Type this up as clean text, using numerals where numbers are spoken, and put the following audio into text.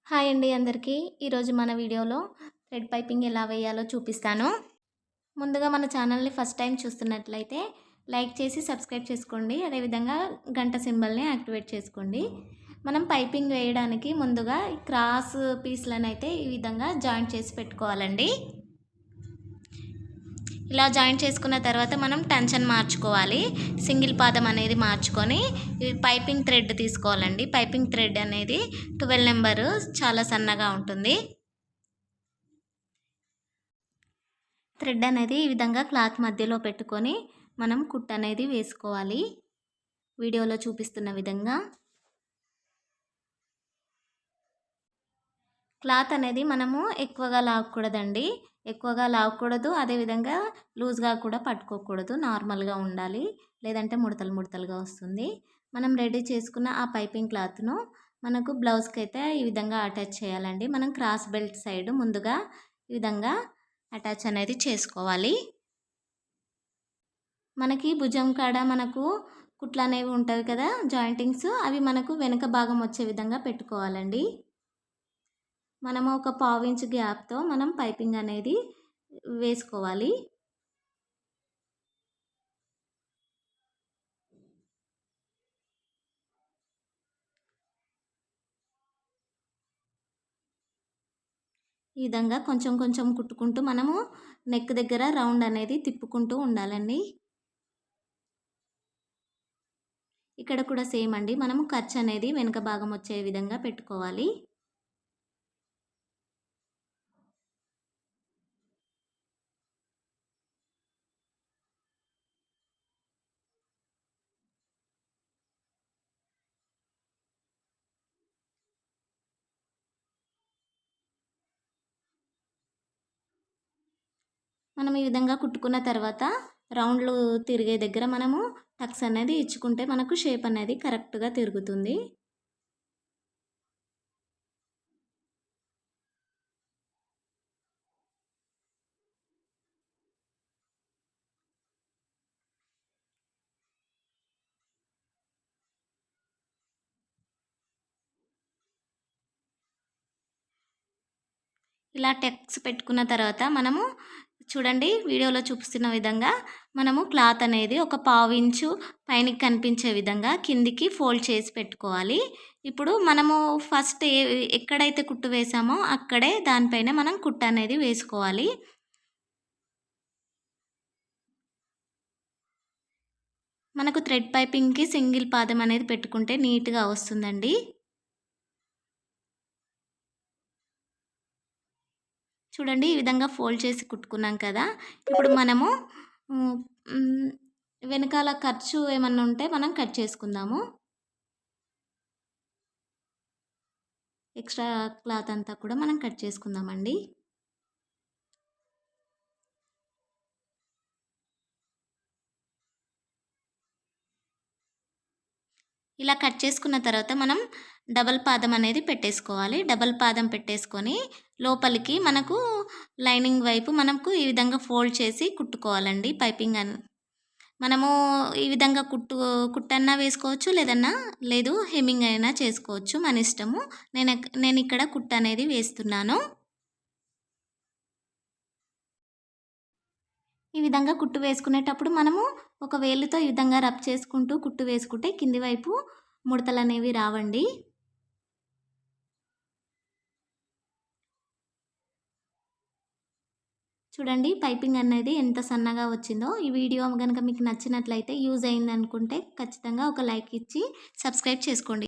Hi అండి అందరికీ. ఈరోజు మన వీడియోలో థ్రెడ్ పైపింగ్ ఎలా వేయాలో చూపిస్తాను. ముందుగా మన ఛానల్ని ఫస్ట్ టైం చూస్తున్నట్లయితే లైక్ చేసి సబ్స్క్రైబ్ చేసుకోండి. అదేవిధంగా గంట సింబల్ని యాక్టివేట్ చేసుకోండి. మనం పైపింగ్ వేయడానికి ముందుగా క్రాస్ పీస్లను అయితే ఈ విధంగా జాయింట్ చేసి పెట్టుకోవాలండి. ఇలా జాయింట్ చేసుకున్న తర్వాత మనం టెన్షన్ మార్చుకోవాలి. సింగిల్ పాదం అనేది మార్చుకొని పైపింగ్ థ్రెడ్ తీసుకోవాలండి. పైపింగ్ థ్రెడ్ అనేది 12 నెంబరు చాలా సన్నగా ఉంటుంది. థ్రెడ్ అనేది ఈ విధంగా క్లాత్ మధ్యలో పెట్టుకొని మనం కుట్ అనేది వేసుకోవాలి. వీడియోలో చూపిస్తున్న విధంగా క్లాత్ అనేది మనము ఎక్కువగా లాగకూడదండి. ఎక్కువగా లాగకూడదు, అదేవిధంగా లూజ్గా కూడా పట్టుకోకూడదు. నార్మల్గా ఉండాలి, లేదంటే ముడతలు ముడతలుగా వస్తుంది. మనం రెడీ చేసుకున్న ఆ పైపింగ్ క్లాత్ను మనకు బ్లౌజ్కి అయితే ఈ విధంగా అటాచ్ చేయాలండి. మనం క్రాస్ బెల్ట్ సైడ్ ముందుగా ఈ విధంగా అటాచ్ అనేది చేసుకోవాలి. మనకి భుజం కాడ మనకు కుట్లు అనేవి ఉంటాయి కదా, జాయింటింగ్స్, అవి మనకు వెనక భాగం వచ్చే విధంగా పెట్టుకోవాలండి. మనము ఒక 1/2 ఇంచ్ గ్యాప్తో మనం పైపింగ్ అనేది వేసుకోవాలి. ఈ విధంగా కొంచెం కొంచెం కుట్టుకుంటూ మనము నెక్ దగ్గర రౌండ్ అనేది తిప్పుకుంటూ ఉండాలండి. ఇక్కడ కూడా సేమ్ అండి, మనము ఖర్చు అనేది వెనక భాగం వచ్చే విధంగా పెట్టుకోవాలి. మనం ఈ విధంగా కుట్టుకున్న తర్వాత రౌండ్లు తిరిగే దగ్గర మనము టక్స్ అనేది ఇచ్చుకుంటే మనకు షేప్ అనేది కరెక్ట్గా తిరుగుతుంది. ఇలా టక్స్ పెట్టుకున్న తర్వాత మనము చూడండి, వీడియోలో చూపిస్తున్న విధంగా మనము క్లాత్ అనేది ఒక 1/2 ఇంచు పైనకి కనిపించే విధంగా కిందికి ఫోల్డ్ చేసి పెట్టుకోవాలి. ఇప్పుడు మనము ఫస్ట్ ఎక్కడైతే కుట్టు వేసామో అక్కడే దానిపైన మనం కుట్టు అనేది వేసుకోవాలి. మనకు థ్రెడ్ పైపింగ్కి సింగిల్ పాదం అనేది పెట్టుకుంటే నీట్గా వస్తుందండి. చూడండి, ఈ విధంగా ఫోల్డ్ చేసి కుట్టుకున్నాం కదా. ఇప్పుడు మనము వెనకాల ఖర్చు ఏమన్నా ఉంటే మనం కట్ చేసుకుందాము. ఎక్స్ట్రా క్లాత్ అంతా కూడా మనం కట్ చేసుకుందామండి. ఇలా కట్ చేసుకున్న తర్వాత మనం డబల్ పాదం అనేది పెట్టేసుకోవాలి. డబల్ పాదం పెట్టేసుకొని లోపలికి మనకు లైనింగ్ వైపు మనకు ఈ విధంగా ఫోల్డ్ చేసి కుట్టుకోవాలండి. పైపింగ్ మనము ఈ విధంగా కుట్టన్నా వేసుకోవచ్చు, లేదు హెమ్మింగ్ అయినా చేసుకోవచ్చు, మన ఇష్టము. నేను ఇక్కడ కుట్టు అనేది వేస్తున్నాను. ఈ విధంగా కుట్టు వేసుకునేటప్పుడు మనము ఒక వేలుతో ఈ విధంగా రబ్ చేసుకుంటూ కుట్టు వేసుకుంటే కింది వైపు ముడతలు అనేవి రావండి. చూడండి, పైపింగ్ అనేది ఎంత సన్నగా వచ్చిందో. ఈ వీడియో కనుక మీకు నచ్చినట్లయితే, యూజ్ అయింది అనుకుంటే ఖచ్చితంగా ఒక లైక్ ఇచ్చి సబ్స్క్రైబ్ చేసుకోండి.